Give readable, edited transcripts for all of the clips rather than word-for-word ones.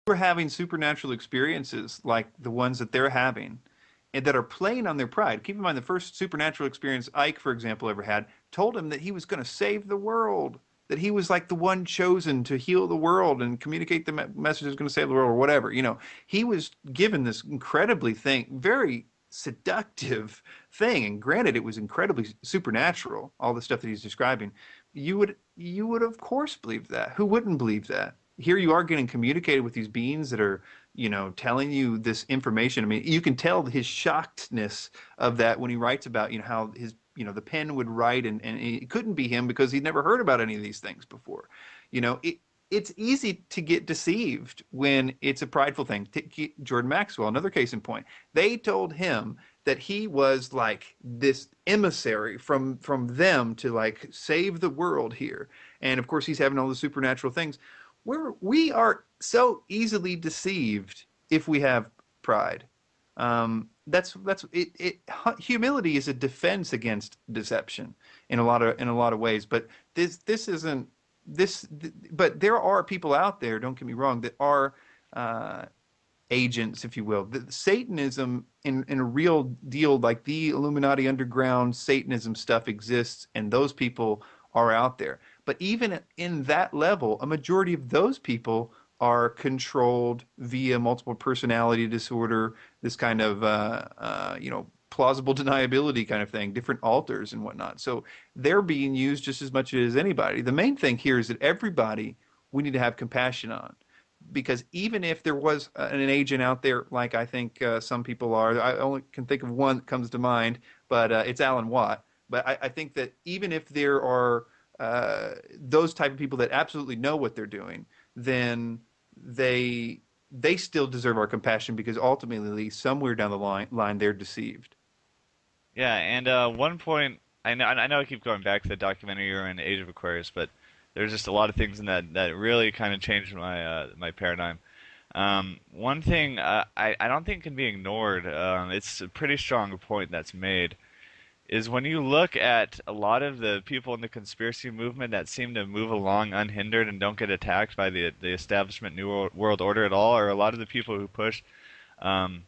We're having supernatural experiences like the ones that they're having and that are playing on their pride. Keep in mind, the first supernatural experience Ike, for example, ever had told him that he was going to save the world, that he was like the one chosen to heal the world and communicate the message that's going to save the world or whatever. He was given this incredibly very seductive thing. And granted, it was incredibly supernatural, all the stuff that he's describing. You would of course believe that. Who wouldn't believe that? Here you are getting communicated with these beings that are telling you this information. I mean, you can tell his shockedness of that when he writes about, how the pen would write and it couldn't be him because he'd never heard about any of these things before. It's easy to get deceived when it's a prideful thing. Jordan Maxwell, another case in point. They told him that he was like this emissary from them to like save the world here. And of course, he's having all the supernatural things. We are so easily deceived if we have pride. That's it. Humility is a defense against deception in a lot of ways. But this isn't this. But there are people out there. Don't get me wrong. That are agents, if you will. Satanism in a real deal, like the Illuminati underground Satanism stuff exists, and those people are out there. But even in that level, a majority of those people are controlled via multiple personality disorder, this kind of plausible deniability kind of thing, different alters and whatnot. So they're being used just as much as anybody. The main thing here is that everybody we need to have compassion on, because even if there was an agent out there, like I think some people are, I only can think of one that comes to mind, but it's Alan Watt. But I think that even if there are those type of people that absolutely know what they're doing, then they still deserve our compassion, because ultimately, somewhere down the line they're deceived. Yeah, and one point I know I keep going back to the documentary or in Age of Aquarius, but there's just a lot of things in that really kind of changed my paradigm. One thing I don't think can be ignored. It's a pretty strong point that's made, is when you look at a lot of the people in the conspiracy movement that seem to move along unhindered and don't get attacked by the establishment New World Order at all, or a lot of the people who push. Um,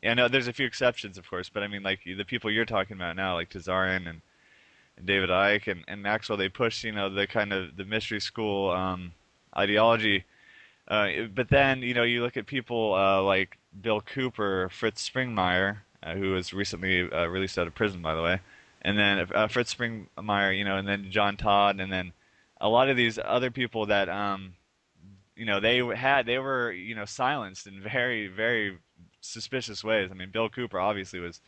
I know there's a few exceptions, of course, but I mean, like the people you're talking about now, like Tazarian and David Icke and Maxwell, they push, the kind of the mystery school ideology. But then, you look at people like Bill Cooper, Fritz Springmeier, who was recently released out of prison, by the way, and then Fritz Springmeier, and then John Todd, and then a lot of these other people that, they were, silenced in very, very suspicious ways. I mean, Bill Cooper obviously was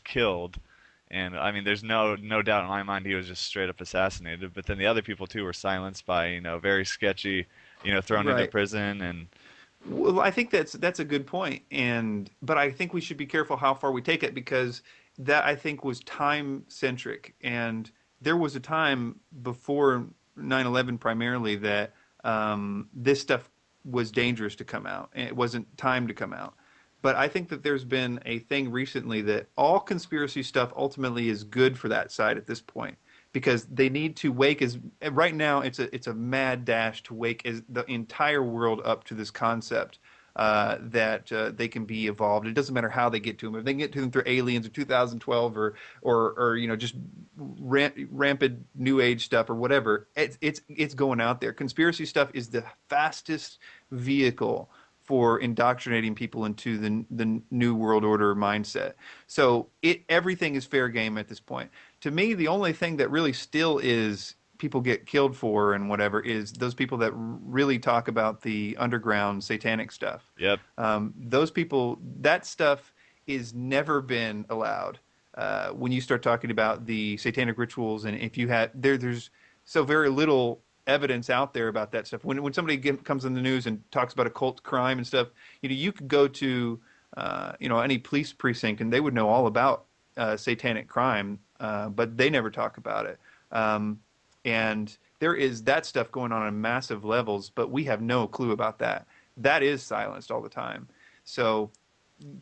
killed, and I mean, there's no doubt in my mind he was just straight up assassinated. But then the other people too were silenced by, very sketchy, thrown into Right. prison and Well, I think that's a good point, but I think we should be careful how far we take it, because that, I think, was time centric, and there was a time before 9/11 primarily that this stuff was dangerous to come out, and it wasn't time to come out. But I think that there's been a thing recently that all conspiracy stuff ultimately is good for that side at this point, because they need to wake as right now it's a mad dash to wake as the entire world up to this concept that they can be evolved. It doesn't matter how they get to them. If they can get to them through aliens or 2012 or just rampant new age stuff or whatever, it's going out there. Conspiracy stuff is the fastest vehicle for indoctrinating people into the new world order mindset. So everything is fair game at this point. To me, the only thing that really still is people get killed for and whatever is those people that really talk about the underground satanic stuff. yep. Those people, that stuff is never been allowed. When you start talking about the satanic rituals, and if you had there's so very little evidence out there about that stuff. When somebody comes in the news and talks about occult crime and stuff, you could go to any police precinct and they would know all about satanic crime, but they never talk about it. And there is that stuff going on massive levels, but we have no clue about that. That is silenced all the time. So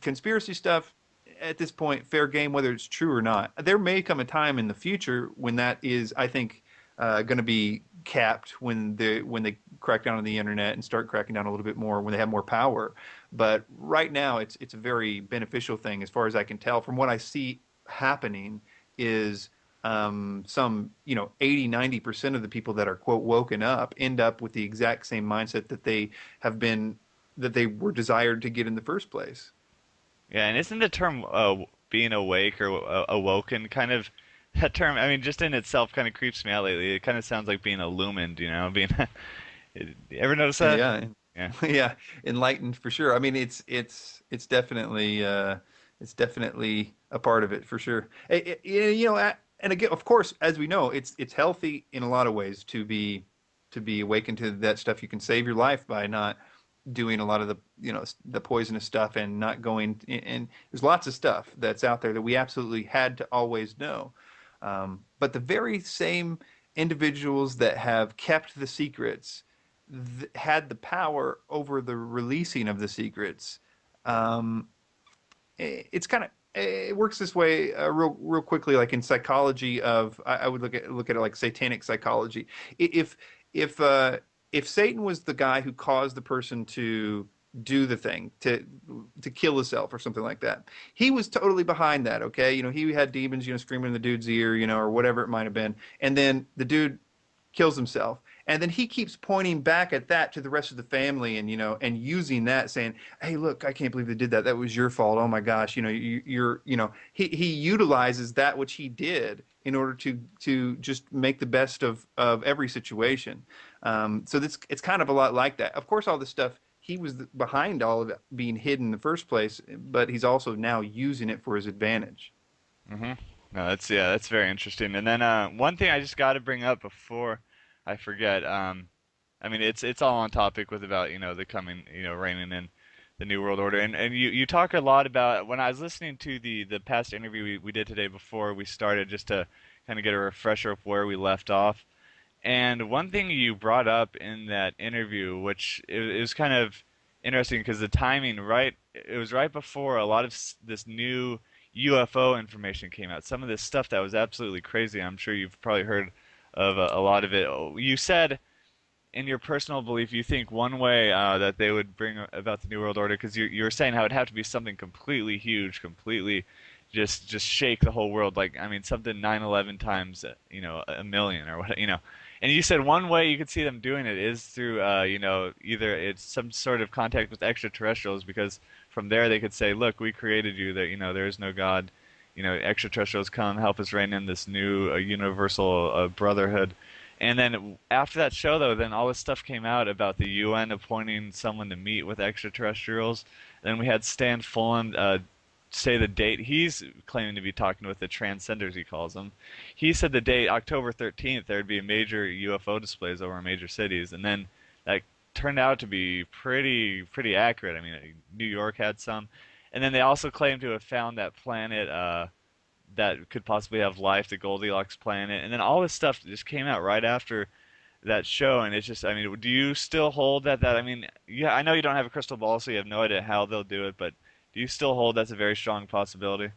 conspiracy stuff at this point, fair game, whether it's true or not. There may come a time in the future when that is, I think, going to be capped when they crack down on the internet and start cracking down a little bit more when they have more power. But right now, it's a very beneficial thing, as far as I can tell from what I see happening. Is some 80-90% of the people that are quote woken up end up with the exact same mindset have been that they were desired to get in the first place. Yeah, and isn't the term being awake or awoken kind of that term? I mean, just in itself kind of creeps me out lately. It kind of sounds like being illumined, being. You ever notice that? Yeah, Yeah. yeah, enlightened for sure. I mean, it's definitely a part of it for sure. And again, of course, as we know, it's healthy in a lot of ways to be awakened to that stuff. You can save your life by not doing a lot of the poisonous stuff and not going. And there's lots of stuff that's out there that we absolutely had to always know. But the very same individuals that have kept the secrets had the power over the releasing of the secrets. Um, it's kind of it works this way real quickly, like in psychology of I would look at it like satanic psychology. If if uh, if Satan was the guy who caused the person to do the thing to kill himself or something like that, he was totally behind that. Okay, he had demons, screaming in the dude's ear, or whatever it might have been, and then the dude kills himself. And then he keeps pointing back at that to the rest of the family and and using that saying, "Hey, look, I can't believe they did that. That was your fault. Oh my gosh, he utilizes that which he did in order to just make the best of every situation. So it's kind of a lot like that. Of course, all this stuff he was behind all of it being hidden in the first place, but he's also now using it for his advantage. Mm-hmm. No, that's very interesting. And then one thing I just got to bring up before I forget. I mean, it's all on topic with about the coming reigning in the New World Order. And you talk a lot about when I was listening to the past interview we did today before we started, just to kind of get a refresher of where we left off. And one thing you brought up in that interview, which it was kind of interesting because the timing, right? It was right before a lot of this new UFO information came out. Some of this stuff that was absolutely crazy. I'm sure you've probably heard of a lot of it. Oh, you said in your personal belief, you think one way that they would bring about the New World Order, because you were saying how it'd have to be something completely huge, completely just shake the whole world. Like, I mean, something 9/11 times, a million or what, And you said one way you could see them doing it is through, either it's some sort of contact with extraterrestrials, because from there they could say, look, we created you, that, there is no God, extraterrestrials come help us reign in this new universal brotherhood. And then after that show, though, then all this stuff came out about the UN appointing someone to meet with extraterrestrials. Then we had Stan Fullen say the date he's claiming to be talking with, the transcenders, he calls them. He said the date, October 13th, there'd be major UFO displays over major cities. And then that turned out to be pretty accurate. I mean, New York had some. And then they also claimed to have found that planet that could possibly have life, the Goldilocks planet. And then all this stuff just came out right after that show, and it's just, I mean, do you still hold that I mean, yeah, I know you don't have a crystal ball, so you have no idea how they'll do it, but do you still hold that's a very strong possibility?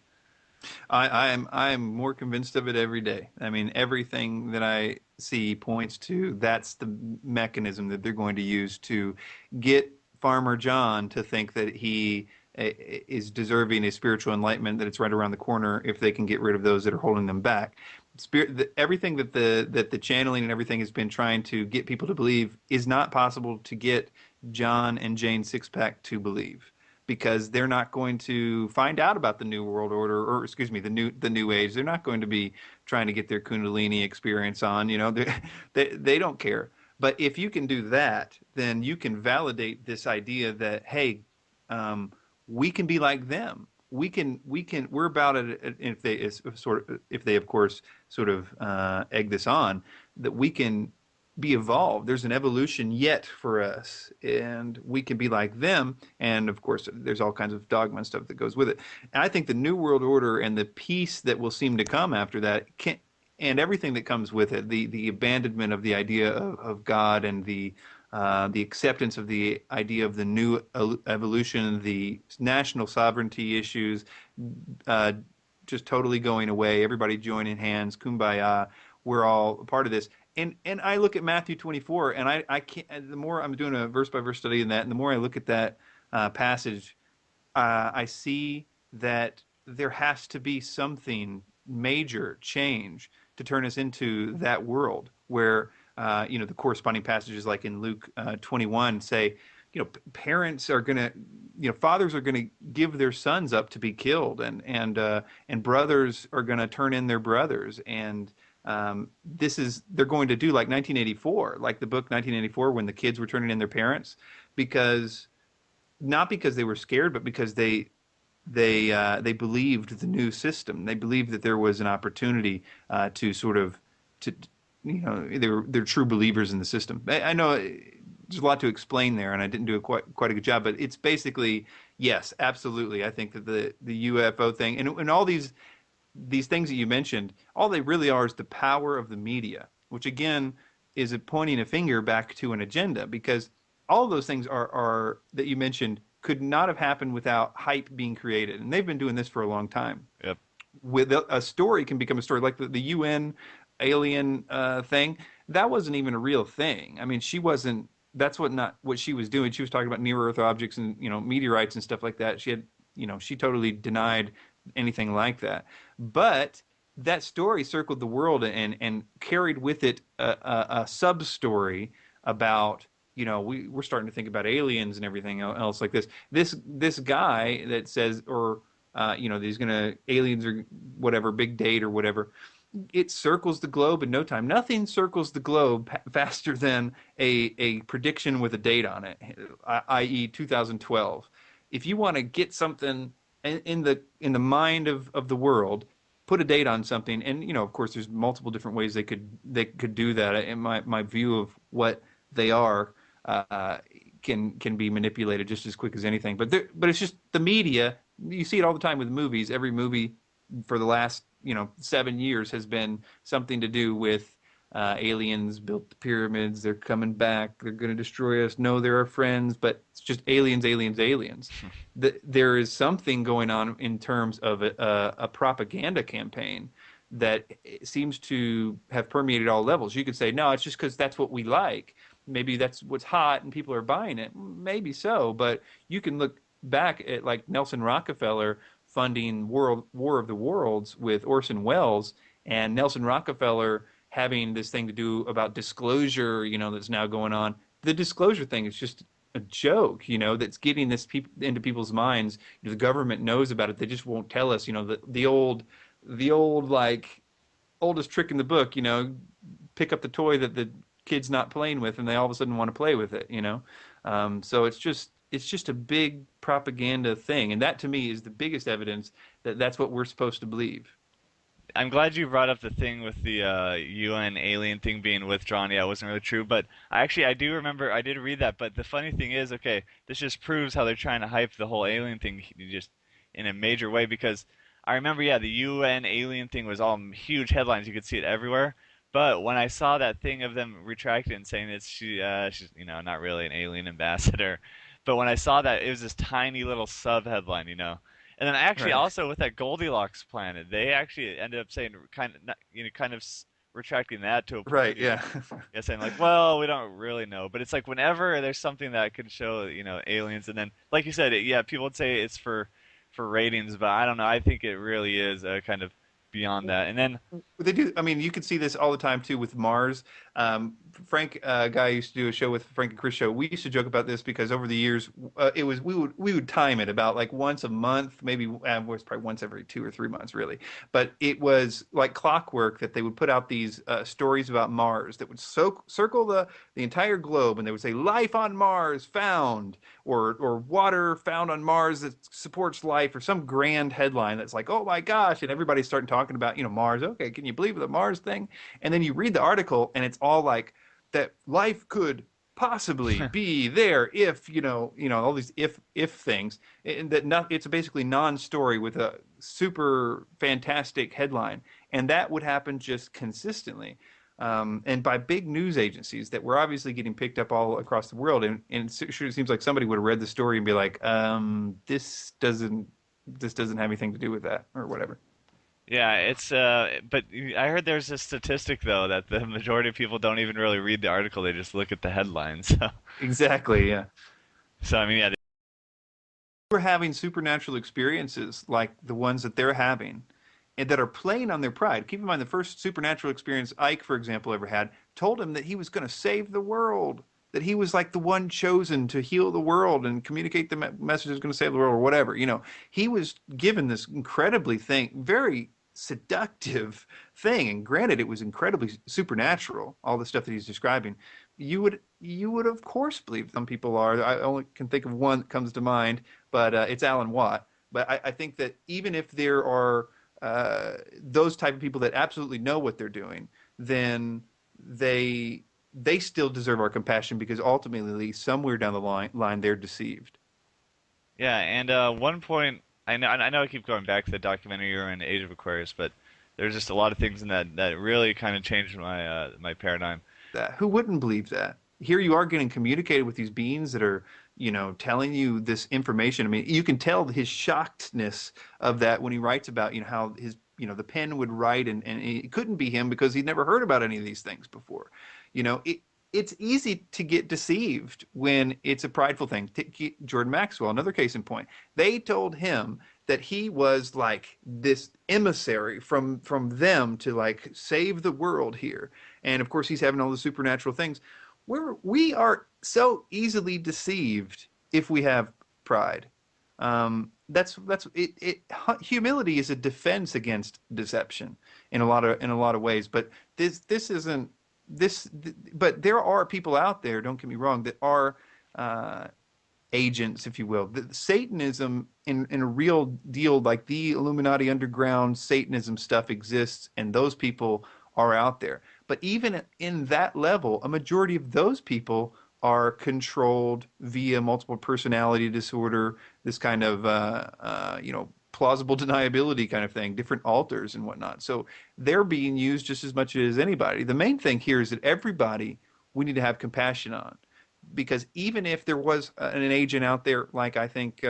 I am more convinced of it every day. I mean, everything that I see points to that's the mechanism that they're going to use to get Farmer John to think that he is deserving a spiritual enlightenment, that it's right around the corner if they can get rid of those that are holding them back. Everything that the channeling and everything has been trying to get people to believe is not possible to get John and Jane Sixpack to believe, because they're not going to find out about the New World Order, or excuse me, the New Age. They're not going to be trying to get their Kundalini experience on. They don't care. But if you can do that, then you can validate this idea that, hey, we can be like them. We're about it. If they if they of course sort of egg this on, that we can be evolved. There's an evolution yet for us, and we can be like them. And of course, there's all kinds of dogma and stuff that goes with it. And I think the New World Order and the peace that will seem to come after that and everything that comes with it, the abandonment of the idea of God, and the acceptance of the idea of the new evolution, the national sovereignty issues, uh, just totally going away. Everybody joining hands, kumbaya. We're all a part of this. And I look at Matthew 24, and I can't. The more I'm doing a verse by verse study in that, and the more I look at that passage, I see that there has to be something major change to turn us into that world where the corresponding passages like in Luke 21 say, parents are gonna, fathers are gonna give their sons up to be killed, and brothers are gonna turn in their brothers, and they're going to do like 1984, like the book 1984, when the kids were turning in their parents, because not because they were scared, but because they believed the new system. They believed that there was an opportunity to sort of to they're true believers in the system. I know there's a lot to explain there, and I didn't do quite a good job, but it's basically yes, absolutely. I think that the UFO thing and all these things that you mentioned, all they really are is the power of the media, which again is pointing a finger back to an agenda, because all of those things are that you mentioned could not have happened without hype being created, and they've been doing this for a long time. Yep. With a story can become a story, like the UN alien thing. That wasn't even a real thing. I mean, she wasn't. That's not what she was doing. She was talking about near Earth objects and meteorites and stuff like that. She totally denied anything like that. But that story circled the world and carried with it a sub story about we're starting to think about aliens and everything else like this. This guy that says, or he's gonna aliens or whatever, big date or whatever. It circles the globe in no time. Nothing circles the globe faster than a prediction with a date on it, i.e., 2012. If you want to get something in the mind of the world, put a date on something, and of course, there's multiple different ways they could do that. In my view of what they are, uh, can be manipulated just as quick as anything. But it's just the media. You see it all the time with movies. Every movie for the last 7 years has been something to do with aliens built the pyramids. They're coming back. They're going to destroy us. No, they're our friends. But it's just aliens, aliens, aliens. There is something going on in terms of a propaganda campaign that seems to have permeated all levels. You could say, no, it's just because that's what we like. Maybe that's what's hot and people are buying it. Maybe so, but you can look back at like Nelson Rockefeller funding World War of the Worlds with Orson Welles, and Nelson Rockefeller having this thing to do about disclosure, that's now going on. The disclosure thing is just a joke, that's getting this into people's minds. The government knows about it; they just won't tell us. The old like oldest trick in the book. Pick up the toy that the kid's not playing with, and they all of a sudden want to play with it. So it's just a big propaganda thing, and that to me is the biggest evidence that that's what we're supposed to believe. I'm glad you brought up the thing with the UN alien thing being withdrawn. Yeah, it wasn't really true, but I do remember I did read that. But the funny thing is, okay, this just proves how they're trying to hype the whole alien thing just in a major way, because I remember, yeah, the UN alien thing was all huge headlines. You could see it everywhere. But when I saw that thing of them retracting and saying she's not really an alien ambassador, but when I saw that, it was this tiny little sub headline. And then actually Right. also with that Goldilocks planet, they actually ended up saying kind of retracting that to a Right. point, Yeah. yeah, saying like, well, we don't really know, but it's like whenever there's something that could show, aliens, and then like you said, yeah, people would say it's for ratings, but I don't know. I think it really is kind of beyond that. And then They do. I mean, you can see this all the time too with Mars. Frank, guy used to do a show with Frank and Chris show. We used to joke about this because over the years, it was we would time it about like once a month, maybe it was probably once every 2 or 3 months, really. But it was like clockwork that they would put out these stories about Mars that would circle the entire globe, and they would say life on Mars found, or water found on Mars that supports life, or some grand headline that's like, oh my gosh, and everybody's starting talking about Mars. Okay, can you believe the Mars thing? And then you read the article, and it's all like that life could possibly be there if all these if things, and that not, it's basically non-story with a super fantastic headline, and that would happen just consistently. And by big news agencies that were obviously getting picked up all across the world. And it sure seems like somebody would have read the story and be like, this doesn't have anything to do with that or whatever. Yeah, it's but I heard there's a statistic though that the majority of people don't even really read the article; they just look at the headlines. Exactly, yeah. So I mean, yeah, We're having supernatural experiences like the ones that they're having and that are playing on their pride. Keep in mind, the first supernatural experience Ike, for example, ever had told him that he was going to save the world, that he was like the one chosen to heal the world and communicate the message that's going to save the world or whatever. He was given this incredibly very seductive thing. And granted, it was incredibly supernatural, all the stuff that he's describing. You would of course believe some people are. I only can think of one that comes to mind, but it's Alan Watt. But I think that even if there are those type of people that absolutely know what they're doing, then they they still deserve our compassion because ultimately, somewhere down the line they're deceived. yeah. And one point, I know I keep going back to the documentary you're in Age of Aquarius, but there's just a lot of things in that really kind of changed my paradigm. That who wouldn't believe that? Here you are getting communicated with these beings that are, telling you this information. I mean, you can tell his shockedness of that when he writes about, how his, the pen would write and it couldn't be him because he'd never heard about any of these things before. It's easy to get deceived when it's a prideful thing. Jordan Maxwell, another case in point. They told him that he was like this emissary from them to like save the world here. And of course, he's having all the supernatural things. We are so easily deceived if we have pride. That's it, humility is a defense against deception in a lot of ways. But this isn't this. But there are people out there. Don't get me wrong. That are uh, agents, if you will. Satanism in a real deal, like the Illuminati underground Satanism stuff exists, and those people are out there. But even in that level, a majority of those people are controlled via multiple personality disorder, this kind of plausible deniability kind of thing, different alters and whatnot. So they're being used just as much as anybody. The main thing here is that everybody we need to have compassion on because even if there was an agent out there, like I think